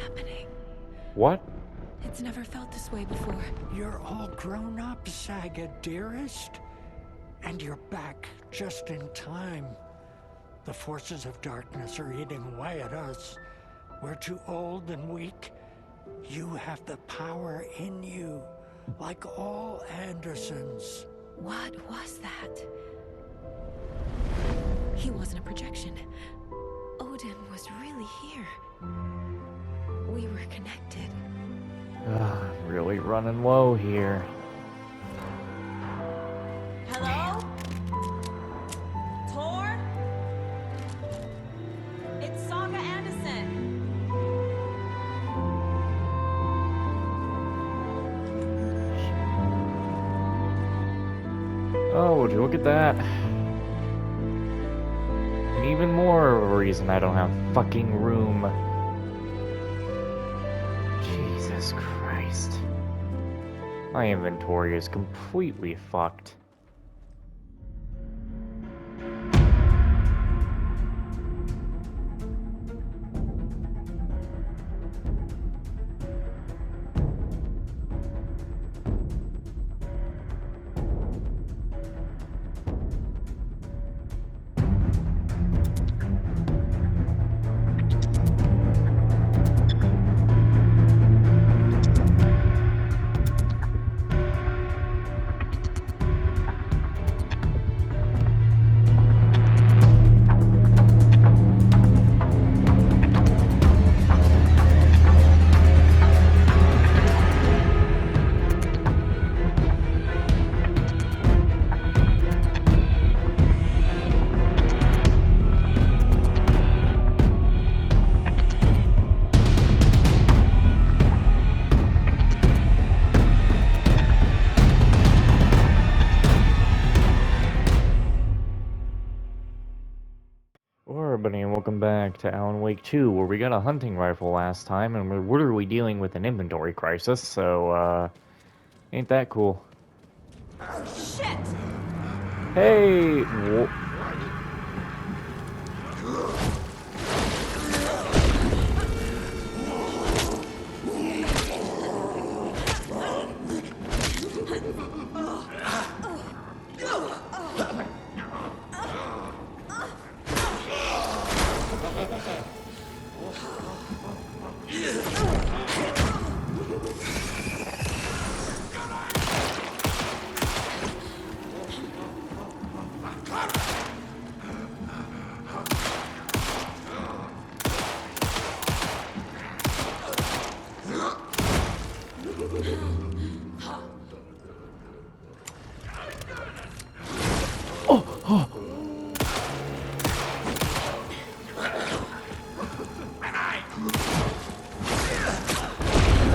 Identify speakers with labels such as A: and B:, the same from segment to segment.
A: happening?
B: What?
A: It's never felt this way before.
C: You're all grown up, Saga, dearest. And you're back just in time. The forces of darkness are eating away at us. We're too old and weak. You have the power in you, like all Andersons.
A: What was that? He wasn't a projection. Odin was really here. We were connected.
B: Really running low here.
D: Hello? Tor? It's Saga Anderson.
B: Oh, look at that. And even more of a reason I don't have fucking room. Jesus Christ. My inventory is completely fucked. Everybody, and welcome back to Alan Wake 2, where we got a hunting rifle last time, and we're literally dealing with an inventory crisis, so, ain't that cool.
D: Shit!
B: Hey!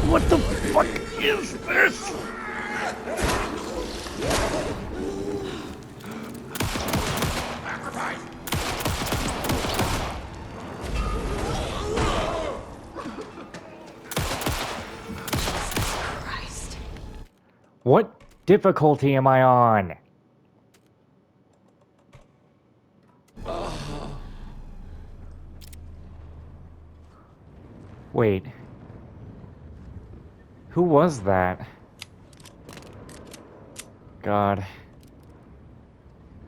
B: What the fuck is this?
A: Christ.
B: What difficulty am I on? Wait. Who was that? God.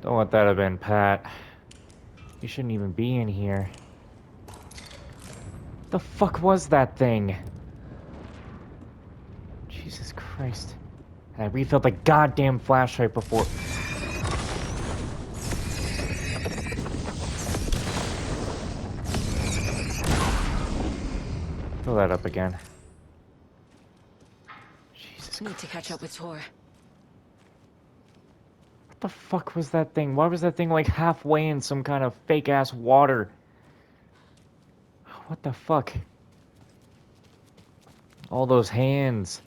B: Don't let that have been Pat. You shouldn't even be in here. The fuck was that thing? Jesus Christ. And I refilled the goddamn flashlight before. Fill that up again. Jesus
A: Need
B: Christ.
A: to catch up with Tor.
B: What the fuck was that thing? Why was that thing like halfway in some kind of fake ass water? What the fuck? All those hands.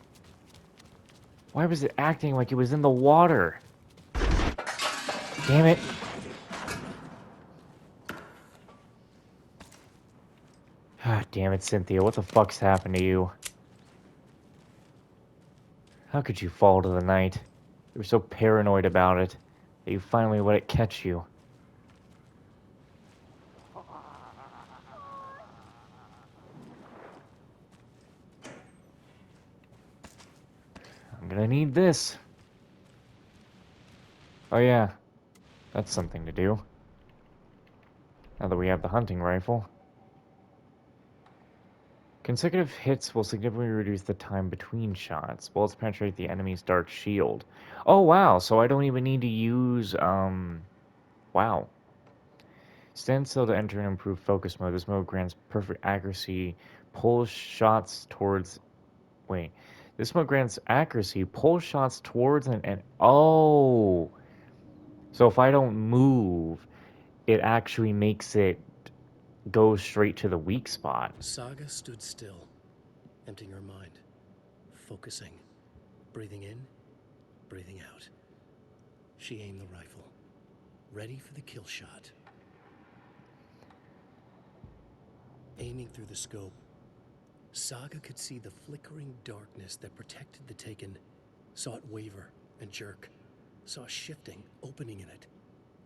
B: Why was it acting like it was in the water? Damn it. Ah, damn it, Cynthia. What the fuck's happened to you? How could you fall to the night? You were so paranoid about it that you finally let it catch you. Gonna need this. Oh yeah, that's something to do. Now that we have the hunting rifle. Consecutive hits will significantly reduce the time between shots. Bullets penetrate the enemy's dark shield. Oh wow, so I don't even need to use, wow. Stand still to enter and improve focus mode. This mode grants perfect accuracy, pulls shots towards, wait. This mode grants accuracy, pulls shots towards and oh! So if I don't move, it actually makes it go straight to the weak spot.
E: Saga stood still, emptying her mind, focusing, breathing in, breathing out. She aimed the rifle, ready for the kill shot. Aiming through the scope, Saga could see the flickering darkness that protected the Taken, saw it waver and jerk, saw a shifting opening in it.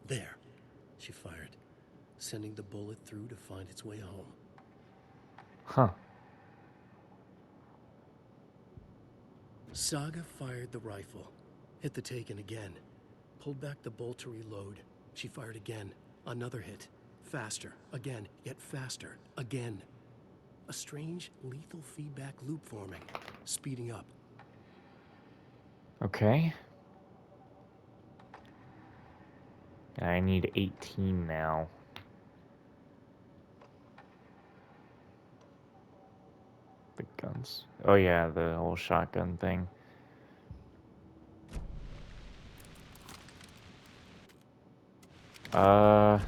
E: There, she fired, sending the bullet through to find its way home.
B: Huh.
E: Saga fired the rifle, hit the Taken again, pulled back the bolt to reload. She fired again, another hit, faster, again, yet faster, again. A strange, lethal feedback loop forming, speeding up.
B: Okay. I need 18 now. The guns. Oh yeah, the whole shotgun thing. Oh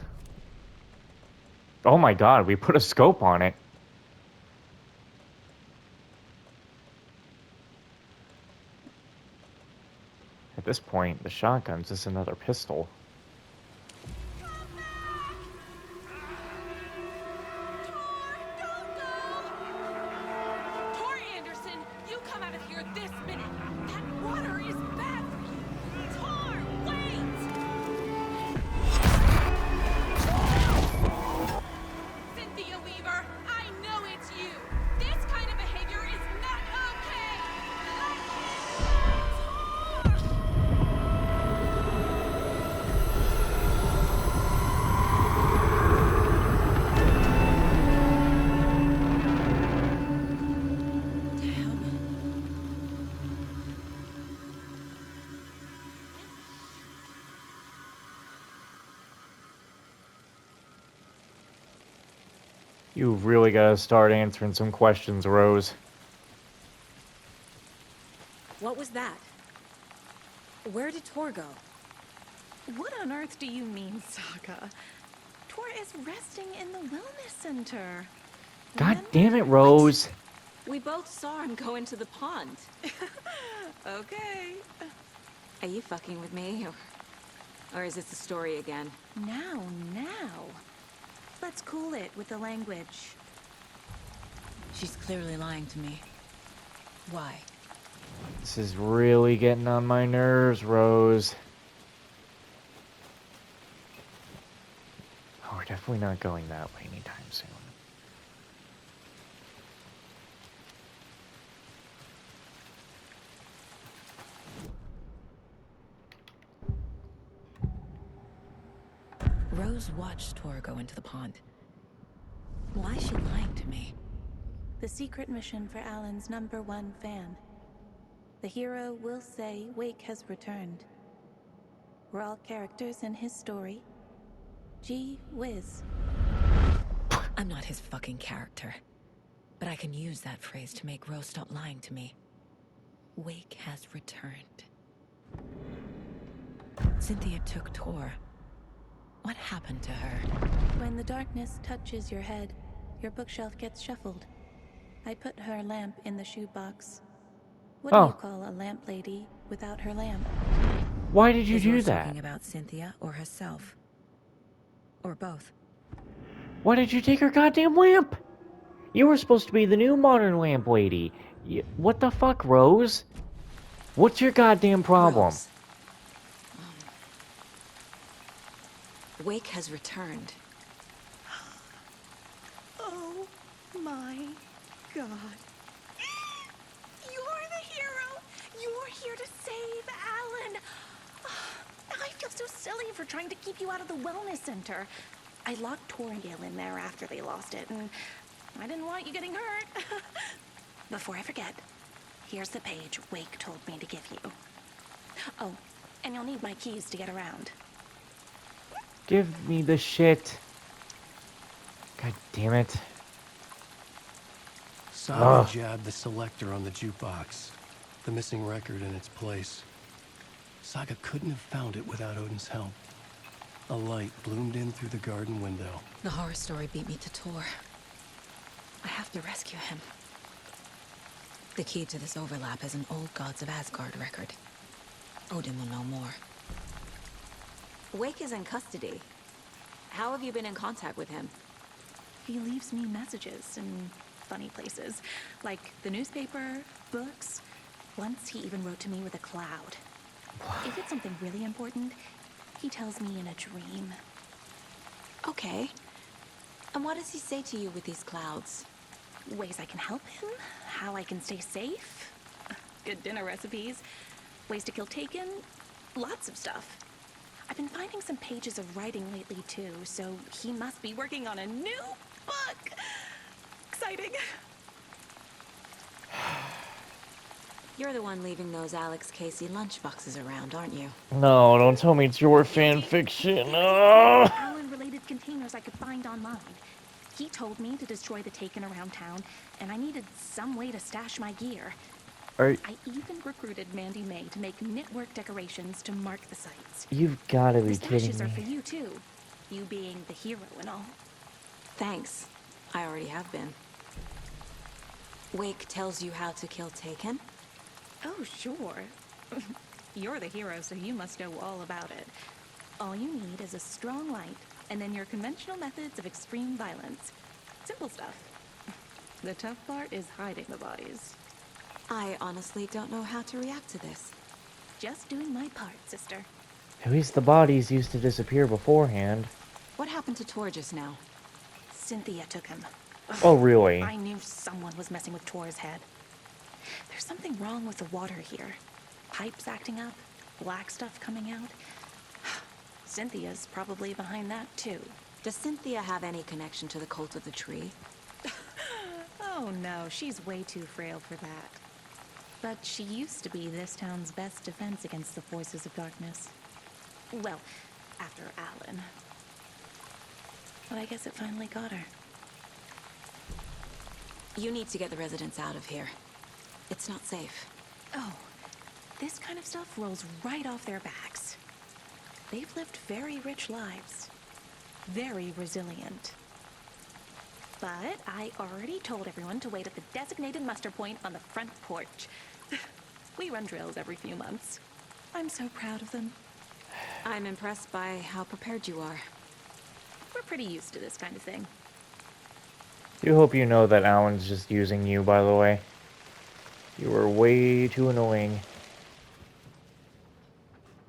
B: my god, we put a scope on it. At this point, the shotgun's just another pistol.
D: Tor Anderson, you come out of here this minute. That water is bad for you. Tor, wait! Cynthia Weaver, I know it's you. This kind of behavior is not okay. Let me go, Tor!
B: You've really got to start answering some questions, Rose.
A: What was that? Where did Tor go?
F: What on earth do you mean, Saga? Tor is resting in the wellness center.
B: God
F: Remember?
B: damn it, Rose.
A: We both saw him go into the pond.
F: Okay.
A: Are you fucking with me? Or is this the story again?
F: Now. Let's cool it with the language.
A: She's clearly lying to me. Why?
B: This is really getting on my nerves, Rose. Oh, we're definitely not going that way anytime soon.
A: Rose watched Tor go into the pond. Why is she lying to me?
F: The secret mission for Alan's #1 fan. The hero will say Wake has returned. We're all characters in his story. Gee whiz.
A: I'm not his fucking character. But I can use that phrase to make Rose stop lying to me. Wake has returned. Cynthia took Tor. What happened to her?
F: When the darkness touches your head, your bookshelf gets shuffled. I put her lamp in the shoebox. What do
B: Oh.
F: you call a lamp lady without her lamp?
B: Why did you
A: Is
B: do
A: Rose
B: that?
A: talking about Cynthia or herself? Or both?
B: Why did you take her goddamn lamp? You were supposed to be the new modern lamp lady. What the fuck, Rose? What's your goddamn problem?
A: Rose. Wake has returned.
F: Oh my god. You're the hero! You're here to save Alan. I feel so silly for trying to keep you out of the wellness center. I locked Toriel in there after they lost it, and I didn't want you getting hurt. Before I forget, here's the page Wake told me to give you. Oh, and you'll need my keys to get around.
B: Give me the shit. God damn it.
E: Saga
B: Ugh.
E: jabbed the selector on the jukebox, the missing record in its place. Saga couldn't have found it without Odin's help. A light bloomed in through the garden window.
A: The horror story beat me to Tor. I have to rescue him. The key to this overlap is an old Gods of Asgard record. Odin will know more. Wake is in custody. How have you been in contact with him?
F: He leaves me messages in funny places, like the newspaper, books. Once he even wrote to me with a cloud. If it's something really important, he tells me in a dream.
A: Okay. And what does he say to you with these clouds?
F: Ways I can help him, how I can stay safe, good dinner recipes, ways to kill Taken, lots of stuff. I've been finding some pages of writing lately too, so he must be working on a new book. Exciting.
A: You're the one leaving those Alex Casey lunchboxes around, aren't you?
B: No, don't tell me it's your fan fiction. Oh!
F: Alan-related containers I could find online. He told me to destroy the Taken around town, and I needed some way to stash my gear.
B: Are,
F: I even recruited Mandy May to make knitwork decorations to mark the sites.
B: you've gotta
F: The
B: be kidding
F: stashes are for
B: me.
F: you too, you being the hero and all.
A: Thanks. I already have been. Wake tells you how to kill Taken?
F: Oh, sure. You're the hero, so you must know all about it. All you need is a strong light, and then your conventional methods of extreme violence. Simple stuff. The tough part is hiding the bodies.
A: I honestly don't know how to react to this.
F: Just doing my part, sister.
B: At least the bodies used to disappear beforehand.
A: What happened to Tor just now?
F: Cynthia took him.
B: Oh, really?
F: I knew someone was messing with Tor's head. There's something wrong with the water here. Pipes acting up, black stuff coming out. Cynthia's probably behind that too.
A: Does Cynthia have any connection to the Cult of the Tree?
F: Oh no, she's way too frail for that. But she used to be this town's best defense against the forces of darkness. Well, after Alan. But I guess it finally got her.
A: You need to get the residents out of here. It's not safe.
F: Oh, this kind of stuff rolls right off their backs. They've lived very rich lives. Very resilient. But I already told everyone to wait at the designated muster point on the front porch. We run drills every few months. I'm so proud of them.
A: I'm impressed by how prepared you are.
F: We're pretty used to this kind of thing.
B: Do hope you know that Alan's just using you, by the way. You are way too annoying.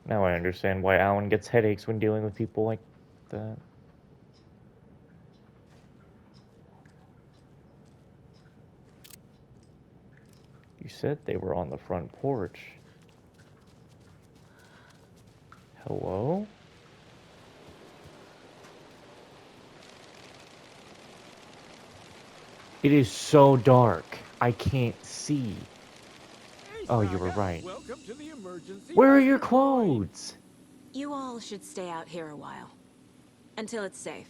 B: Now I understand why Alan gets headaches when dealing with people like that. You said they were on the front porch. Hello? It is so dark. I can't see. Oh, you were right.
G: Welcome to the emergency.
B: Where are your
G: muster point.
B: clothes?
A: You all should stay out here a while. Until it's safe.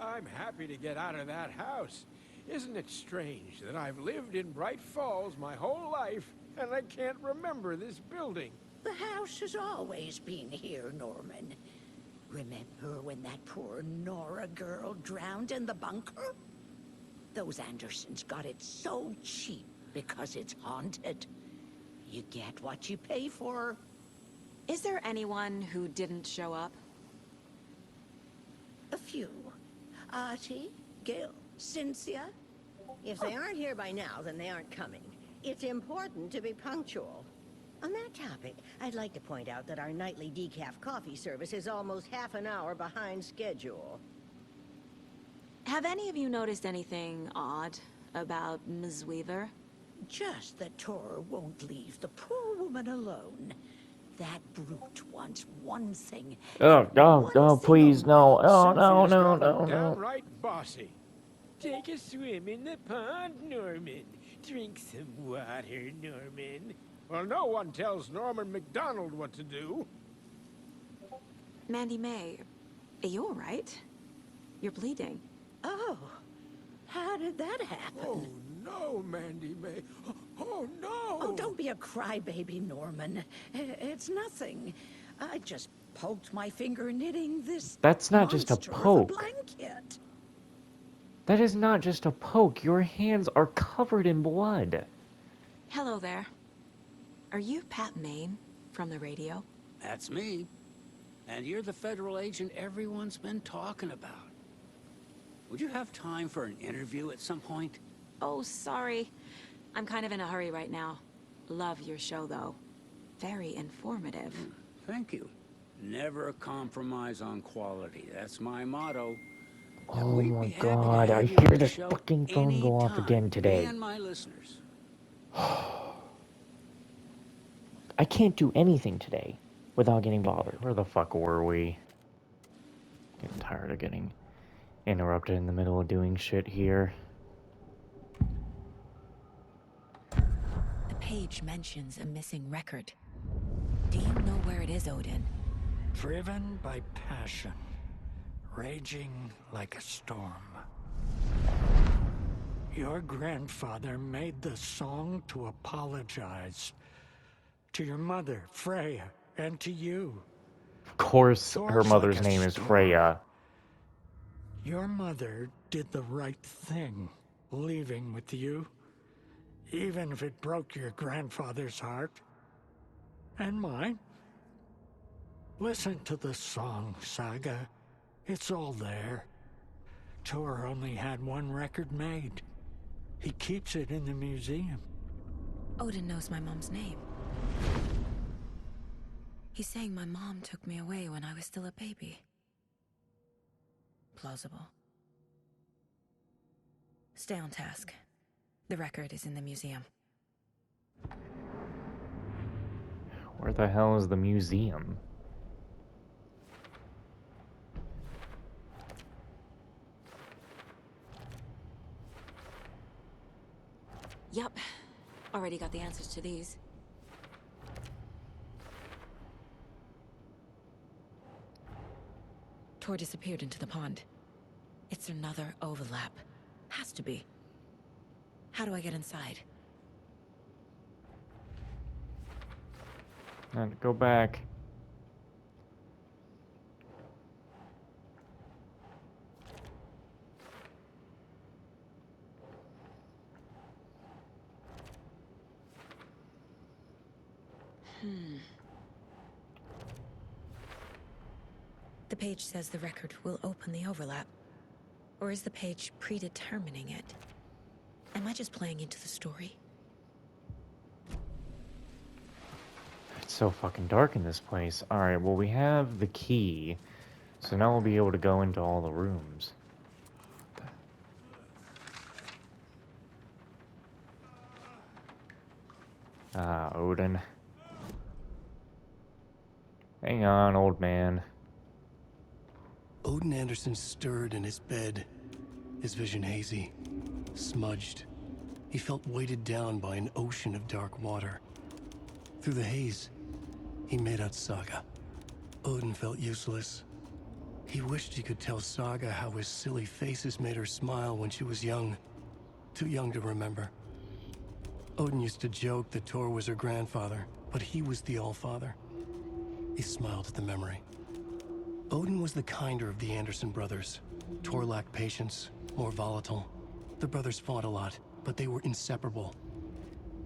G: I'm happy to get out of that house. Isn't it strange that I've lived in Bright Falls my whole life and I can't remember this building?
H: The house has always been here, Norman. Remember when that poor Nora girl drowned in the bunker? Those Andersons got it so cheap because it's haunted. You get what you pay for.
A: Is there anyone who didn't show up?
H: A few. Artie, Gil, Cynthia.
I: If they aren't here by now, then they aren't coming. It's important to be punctual. On that topic, I'd like to point out that our nightly decaf coffee service is almost half an hour behind schedule.
A: Have any of you noticed anything odd about Ms. Weaver?
H: Just that Tor won't leave the poor woman alone. That brute wants one thing.
B: Oh, oh,
H: One
B: oh,
H: thing
B: please, no.
H: only.
B: Oh, no,
G: Cynthia's
B: no,
G: gotten
B: no, no.
G: downright bossy. Take a swim in the pond, Norman. Drink some water, Norman. Well, no one tells Norman McDonald what to do.
A: Mandy May, are you all right? You're bleeding.
H: Oh, how did that happen?
G: Oh, no, Mandy May. Oh, no!
H: Oh, don't be a crybaby, Norman. It's nothing. I just poked my finger knitting this
B: That's not just a
H: monster of
B: poke.
H: blanket.
B: That is not just a poke. Your hands are covered in blood.
A: Hello there. Are you Pat Maine from the radio?
J: That's me. And you're the federal agent everyone's been talking about. Would you have time for an interview at some point?
A: Oh, sorry. I'm kind of in a hurry right now. Love your show, though. Very informative.
J: Thank you. Never compromise on quality. That's my motto.
B: Oh
J: We'd
B: my
J: be happy to
B: god, I
J: have you on
B: hear
J: the
B: this
J: show
B: fucking phone go off
J: anytime.
B: again today.
J: Me and my listeners.
B: I can't do anything today without getting bothered. Where the fuck were we? Getting tired of getting interrupted in the middle of doing shit here.
A: The page mentions a missing record. Do you know where it is, Odin?
C: Driven by passion, raging like a storm. Your grandfather made the song to apologize. To your mother, Freya, and to you.
B: Of course,
C: Soars
B: her mother's
C: like a
B: name is
C: storm.
B: Freya.
C: Your mother did the right thing, leaving with you. Even if it broke your grandfather's heart. And mine. Listen to the song, Saga. It's all there. Tor only had one record made. He keeps it in the museum.
A: Odin knows my mom's name. He's saying my mom took me away when I was still a baby. Plausible. Stay on task. The record is in the museum.
B: Where the hell is the museum?
A: Yup. Already got the answers to these. Tor disappeared into the pond. It's another overlap. Has to be. How do I get inside?
B: And go back.
A: The page says the record will open the overlap. Or is the page predetermining it? Am I just playing into the story?
B: It's so fucking dark in this place. Alright, well, we have the key. So now we'll be able to go into all the rooms. Ah, Odin. Hang on, old man.
E: Odin Anderson stirred in his bed, his vision hazy, smudged. He felt weighted down by an ocean of dark water. Through the haze, he made out Saga. Odin felt useless. He wished he could tell Saga how his silly faces made her smile when she was young. Too young to remember. Odin used to joke that Tor was her grandfather, but he was the Allfather. He smiled at the memory. Odin was the kinder of the Anderson brothers. Tor lacked patience, more volatile. The brothers fought a lot, but they were inseparable.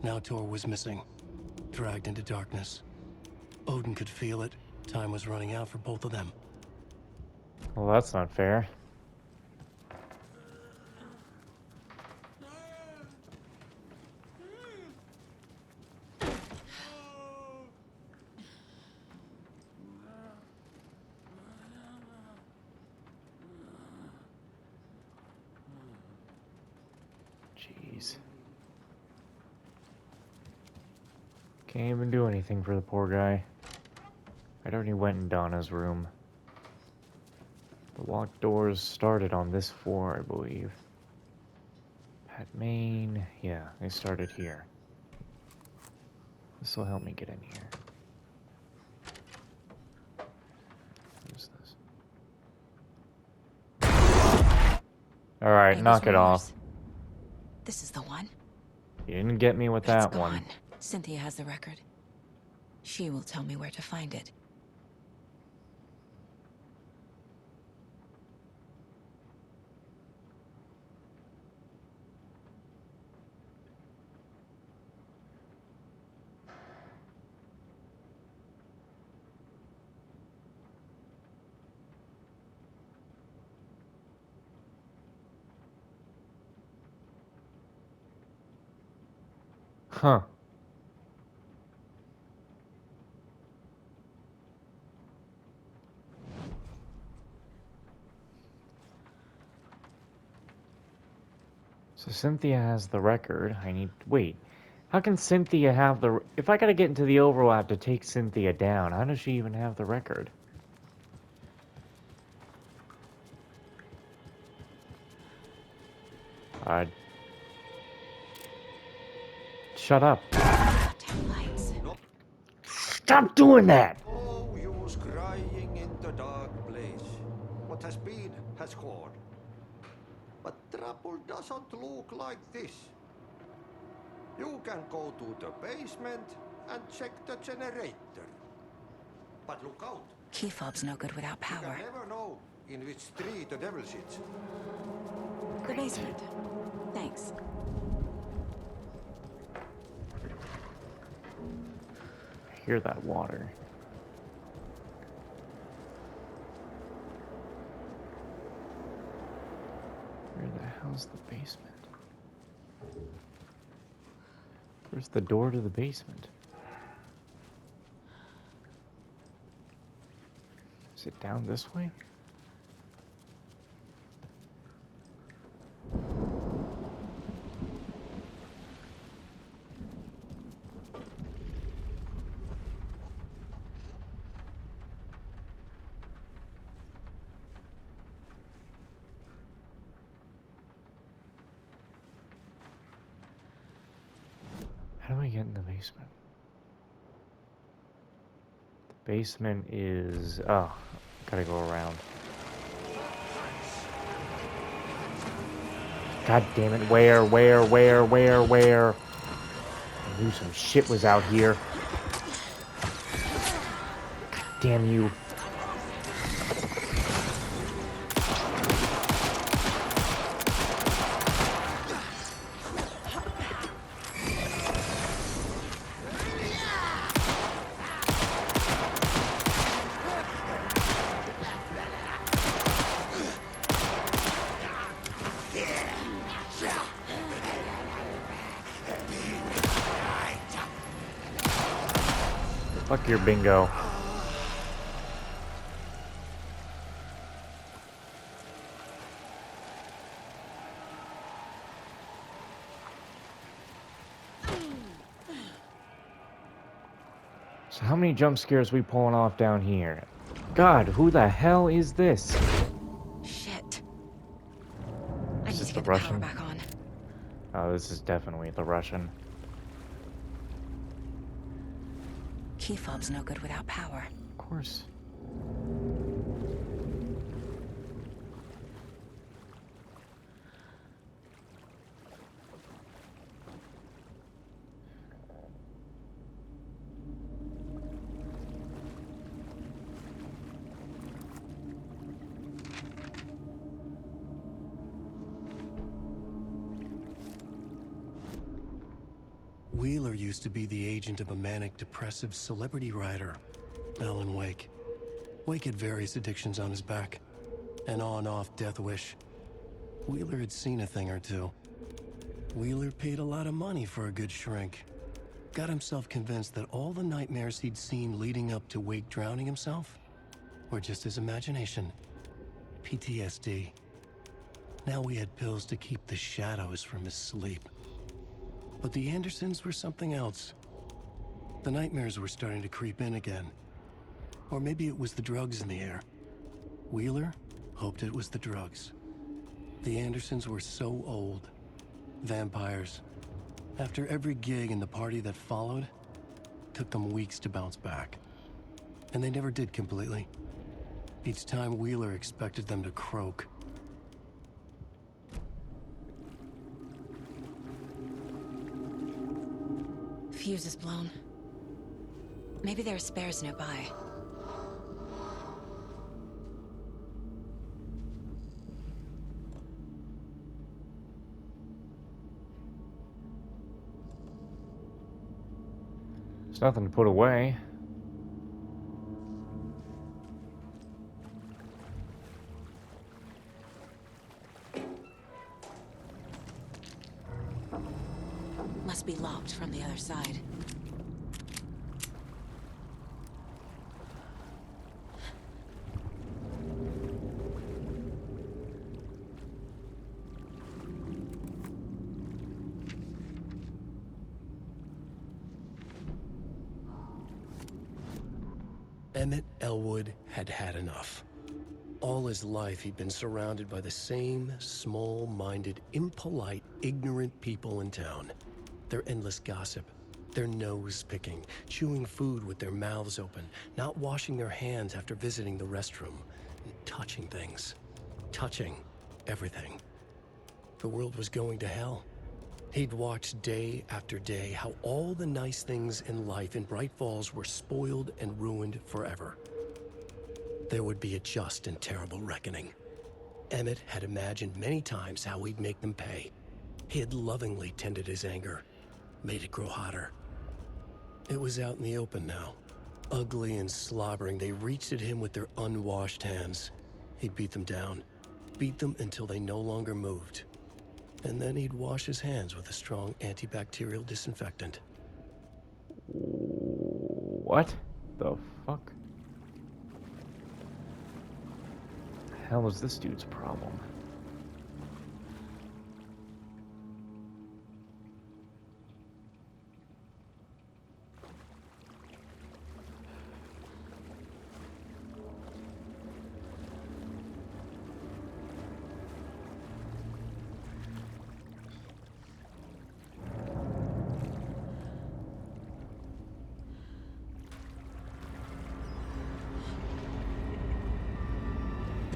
E: Now Tor was missing, dragged into darkness. Odin could feel it. Time was running out for both of them.
B: Well, that's not fair. Jeez. Can't even do anything for the poor guy. I'd already went in Donna's room. The locked doors started on this floor, I believe. Pat Main, yeah, they started here. This will help me get in here. What is this? Alright, knock it off.
A: This is the one.
B: You didn't get me with
A: It's
B: that
A: gone.
B: one.
A: Cynthia has the record. She will tell me where to find it.
B: Huh. So Cynthia has the record. I need... Wait. How can Cynthia have the... If I gotta get into the overlap to take Cynthia down, how does she even have the record? Shut up.
A: Lights.
B: Stop doing that!
K: Oh, you's crying in the dark place. What has been has gone. But trouble doesn't look like this. You can go to the basement and check the generator. But look out.
A: Key fob's no good without
K: You
A: power.
K: can never know in which tree the devil sits.
A: The basement. Thanks.
B: I hear that water. Where the hell's the basement? Where's the door to the basement? Is it down this way? How do I get in the basement? The basement is... Oh, gotta go around. God damn it, where? I knew some shit was out here. God damn you. Fuck your bingo. So how many jump scares we pulling off down here? God, who the hell is this?
A: Shit. I
B: Is
A: need
B: this
A: to
B: the
A: get the power
B: Russian?
A: back on.
B: Oh, this is definitely the Russian.
A: Key fob's no good without power.
B: Of course.
E: Wheeler used to be the agent of a manic-depressive celebrity writer, Alan Wake. Wake had various addictions on his back. An on-off death wish. Wheeler had seen a thing or two. Wheeler paid a lot of money for a good shrink. Got himself convinced that all the nightmares he'd seen leading up to Wake drowning himself were just his imagination. PTSD. Now we had pills to keep the shadows from his sleep. But the Andersons were something else. The nightmares were starting to creep in again. Or maybe it was the drugs in the air. Wheeler hoped it was the drugs. The Andersons were so old. Vampires. After every gig and the party that followed, it took them weeks to bounce back. And they never did completely. Each time Wheeler expected them to croak.
A: Fuse is blown. Maybe there are spares nearby.
B: There's nothing to put away.
A: Must be locked from the other side.
E: Emmett Elwood had had enough. All his life, he'd been surrounded by the same small-minded, impolite, ignorant people in town. Their endless gossip, their nose-picking, chewing food with their mouths open, not washing their hands after visiting the restroom, and touching things. Touching everything. The world was going to hell. He'd watched day after day how all the nice things in life in Bright Falls were spoiled and ruined forever. There would be a just and terrible reckoning. Emmett had imagined many times how he'd make them pay. He had lovingly tended his anger, made it grow hotter. It was out in the open now. Ugly and slobbering, they reached at him with their unwashed hands. He'd beat them down, beat them until they no longer moved. And then he'd wash his hands with a strong antibacterial disinfectant.
B: What the fuck? The hell is this dude's problem?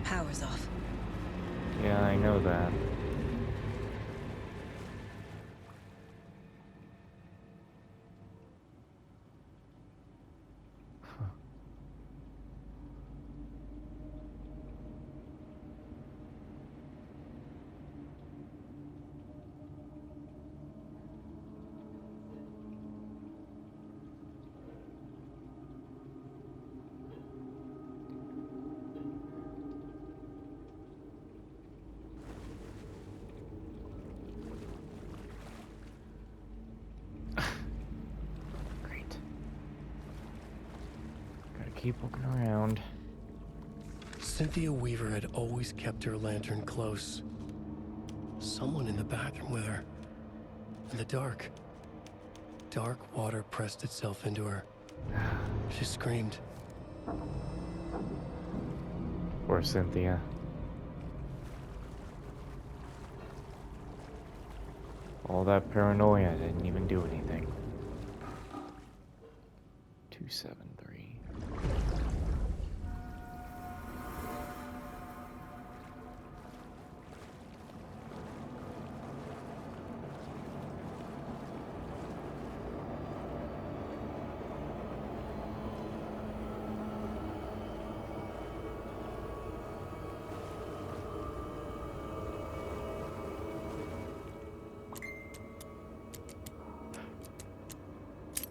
A: Power's off.
B: Yeah, I know that. Great. Gotta keep looking around.
E: Cynthia Weaver had always kept her lantern close. Someone in the bathroom with her. In the dark. Dark water pressed itself into her. She screamed.
B: Poor Cynthia. All that paranoia didn't even do anything. 273.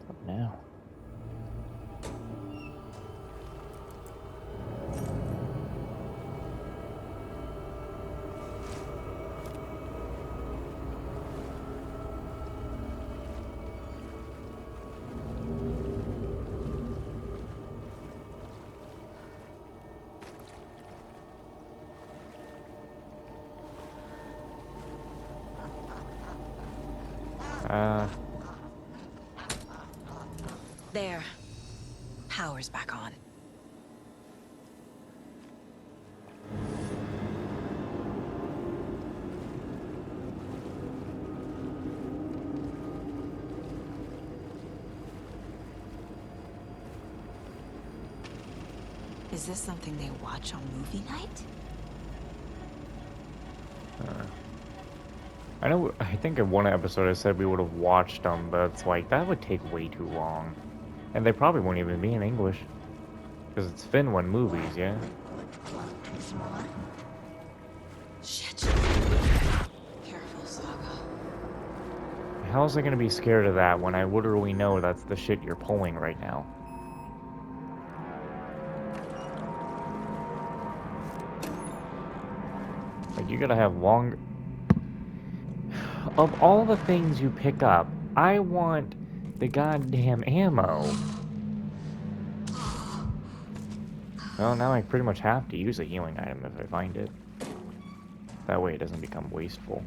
B: What now?
A: There. Power's back on. Is this something they watch on movie night?
B: I know, I think in one episode I said we would have watched them, but it's like, that would take way too long. And they probably won't even be in English. Because it's Finland movies, yeah?
A: Shit. Careful, Saga.
B: How was I going to be scared of that when I literally know that's the shit you're pulling right now? Like, you gotta have long... Of all the things you pick up, I want the goddamn ammo. Well, now I pretty much have to use a healing item if I find it. That way it doesn't become wasteful.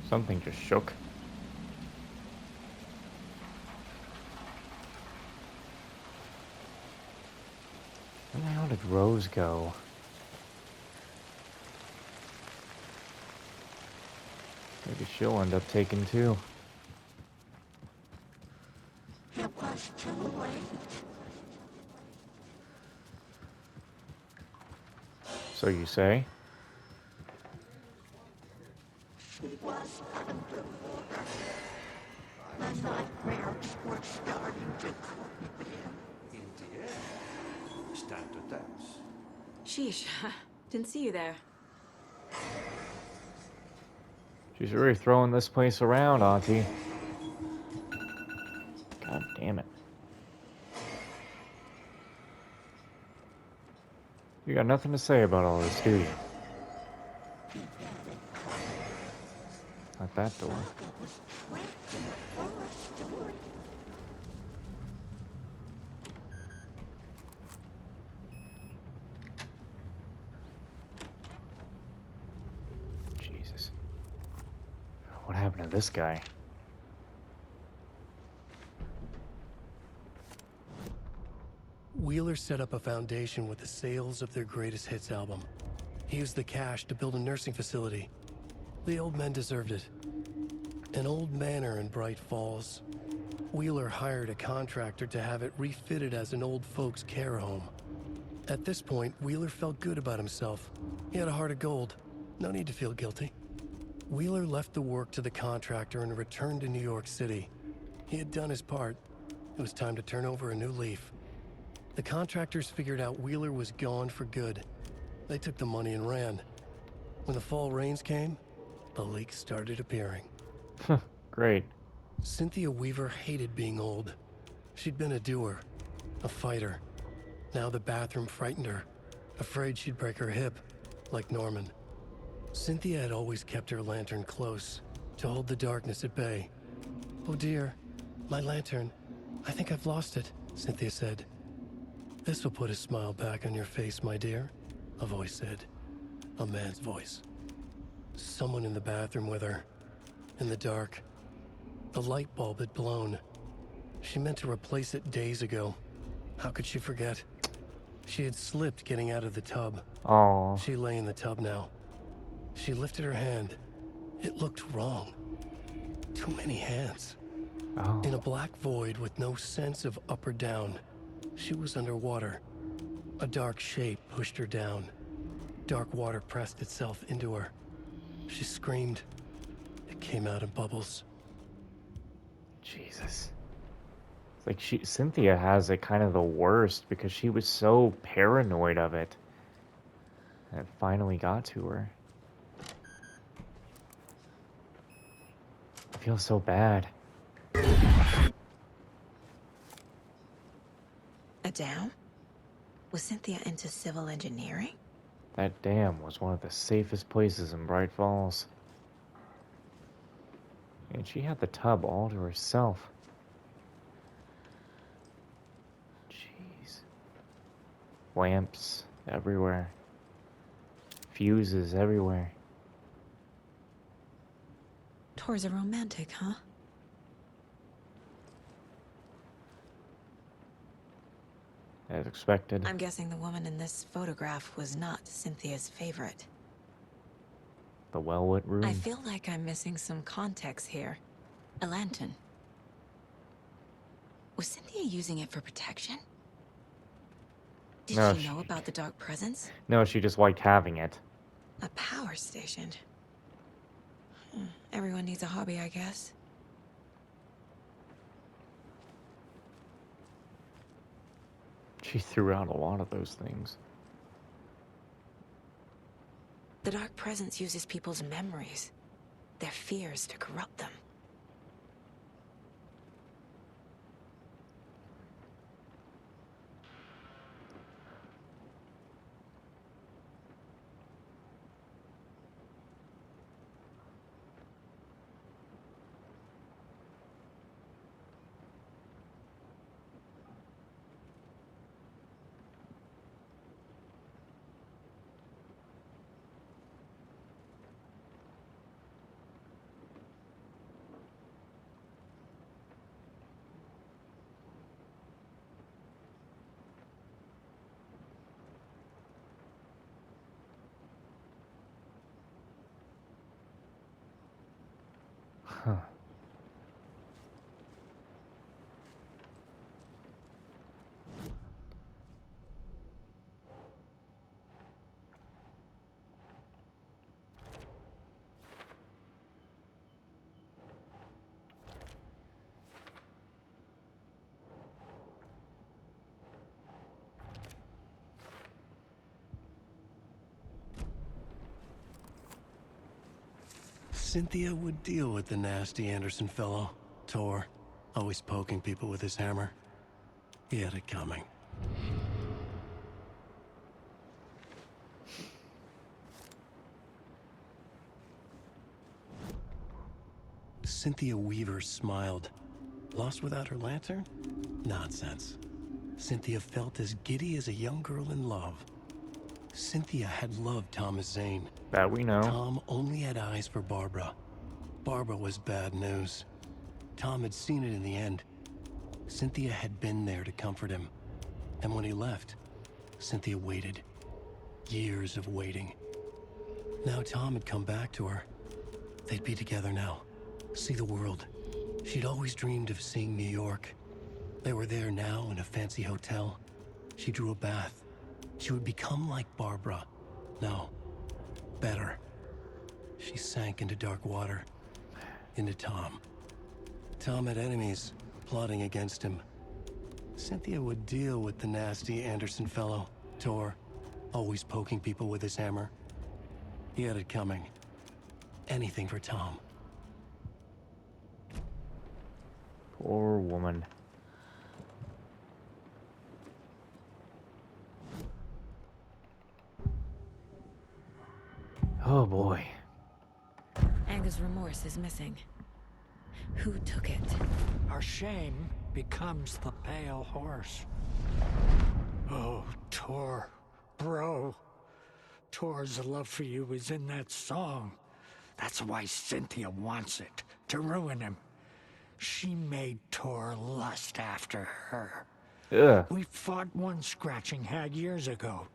B: Something just shook. Where the hell did Rose go? Maybe she'll end up taking two.
H: It was too late.
B: So you say?
H: It was underwater. The nightmares were starting to creep in.
K: In the air. Stand to dance.
A: Sheesh. Didn't see you there.
B: She's really throwing this place around, Auntie. God damn it. You got nothing to say about all this, do you? Not that door. Jesus. What happened to this guy?
E: Wheeler set up a foundation with the sales of their greatest hits album. He used the cash to build a nursing facility. The old men deserved it. An old manor in Bright Falls. Wheeler hired a contractor to have it refitted as an old folks' care home. At this point, Wheeler felt good about himself. He had a heart of gold. No need to feel guilty. Wheeler left the work to the contractor and returned to New York City. He had done his part. It was time to turn over a new leaf. The contractors figured out Wheeler was gone for good. They took the money and ran. When the fall rains came, the leaks started appearing.
B: Great.
E: Cynthia Weaver hated being old. She'd been a doer, a fighter. Now the bathroom frightened her, afraid she'd break her hip, like Norman. Cynthia had always kept her lantern close, to hold the darkness at bay. "Oh dear, my lantern. I think I've lost it," Cynthia said. "This will put a smile back on your face, my dear," a voice said. A man's voice. Someone in the bathroom with her. In the dark. The light bulb had blown. She meant to replace it days ago. How could she forget? She had slipped getting out of the tub.
B: Oh.
E: She lay in the tub now. She lifted her hand. It looked wrong. Too many hands.
B: Oh.
E: In a black void with no sense of up or down. She was underwater. A dark shape pushed her down. Dark water pressed itself into her. She screamed. It came out in bubbles.
B: Jesus. It's like Cynthia has it kind of the worst because she was so paranoid of it. And it finally got to her. I feel so bad.
A: A dam? Was Cynthia into civil engineering?
B: That dam was one of the safest places in Bright Falls. And she had the tub all to herself. Jeez. Lamps everywhere. fuses everywhere.
A: Tor's a romantic, huh?
B: As expected.
A: I'm guessing the woman in this photograph was not Cynthia's favorite.
B: The well-lit room.
A: I feel like I'm missing some context here. A lantern. Was Cynthia using it for protection? Did
B: No,
A: she know about the dark presence?
B: No, she just liked having it.
A: A power station. Everyone needs a hobby, I guess.
B: She threw out a lot of those things.
A: The dark presence uses people's memories, their fears to corrupt them.
B: Huh.
E: Cynthia would deal with the nasty Anderson fellow, Tor, always poking people with his hammer. He had it coming. Cynthia Weaver smiled. Lost without her lantern? Nonsense. Cynthia felt as giddy as a young girl in love. Cynthia had loved Thomas Zane.
B: That we know.
E: Tom only had eyes for Barbara. Barbara was bad news. Tom had seen it in the end. Cynthia had been there to comfort him. And when he left, Cynthia waited. Years of waiting. Now Tom had come back to her. They'd be together now. See the world. She'd always dreamed of seeing New York. They were there now in a fancy hotel. She drew a bath. She would become like Barbara. No, better. She sank into dark water. Into Tom. Tom had enemies plotting against him. Cynthia would deal with the nasty Anderson fellow, Tor, always poking people with his hammer. He had it coming. Anything for Tom.
B: Poor woman. Oh boy.
A: Angus Remorse is missing. Who took it?
C: Our shame becomes the pale horse. Oh, Tor, bro. Tor's love for you is in that song. That's why Cynthia wants it, to ruin him. She made Tor lust after her.
B: Ugh.
C: We fought one scratching hag years ago.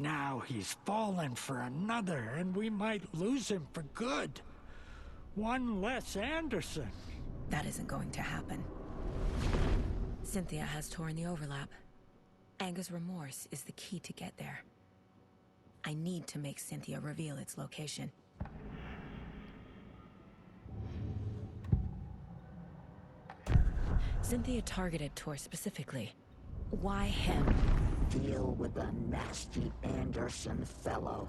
C: Now he's fallen for another, and we might lose him for good. One less Anderson.
A: That isn't going to happen. Cynthia has Tor in the overlap. Angus Remorse is the key to get there. I need to make Cynthia reveal its location. Cynthia targeted Tor specifically. Why him?
H: Deal with the nasty Anderson fellow.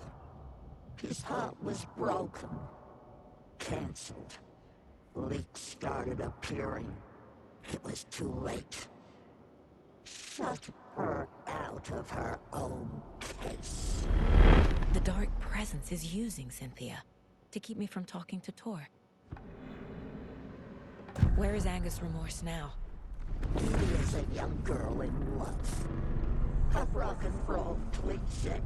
H: His heart was broken. Cancelled. Leaks started appearing. It was too late. Shut her out of her own case.
A: The dark presence is using Cynthia to keep me from talking to Tor. Where is Angus Remorse now?
H: He is a young girl in love. A rock and roll cliche.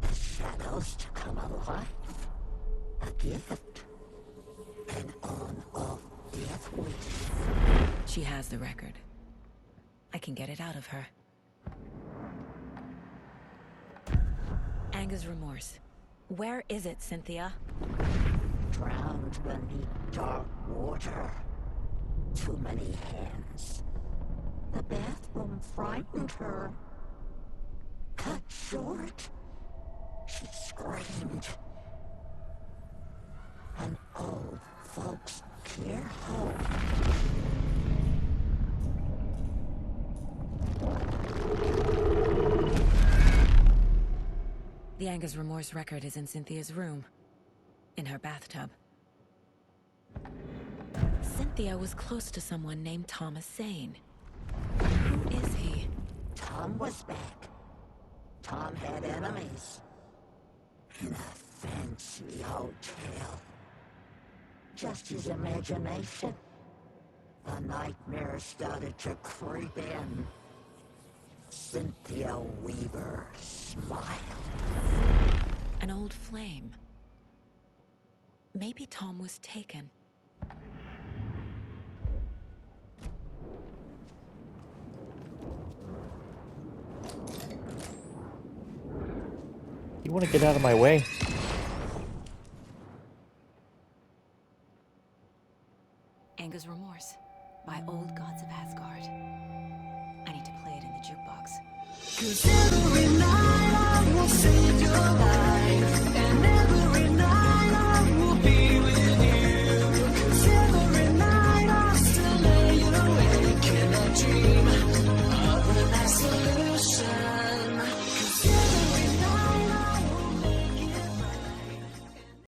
H: A shadows to come alive. A gift. An on-off death wish.
A: She has the record. I can get it out of her. Anger's remorse. Where is it, Cynthia?
H: Drowned beneath dark water. Too many hands. The bathroom frightened her. Cut short. She screamed. An old folks care home.
A: The Anger's remorse record is in Cynthia's room. In her bathtub. Cynthia was close to someone named Thomas Zane. Who is he?
H: Tom was back. Tom had enemies. In a fancy hotel. Just his imagination. The nightmare started to creep in. Cynthia Weaver smiled.
A: An old flame. Maybe Tom was taken.
B: You want to get out of my way?
A: Anger's Remorse by Old Gods of Asgard. I need to play it in the jukebox.
L: 'Cause every night I will save your life.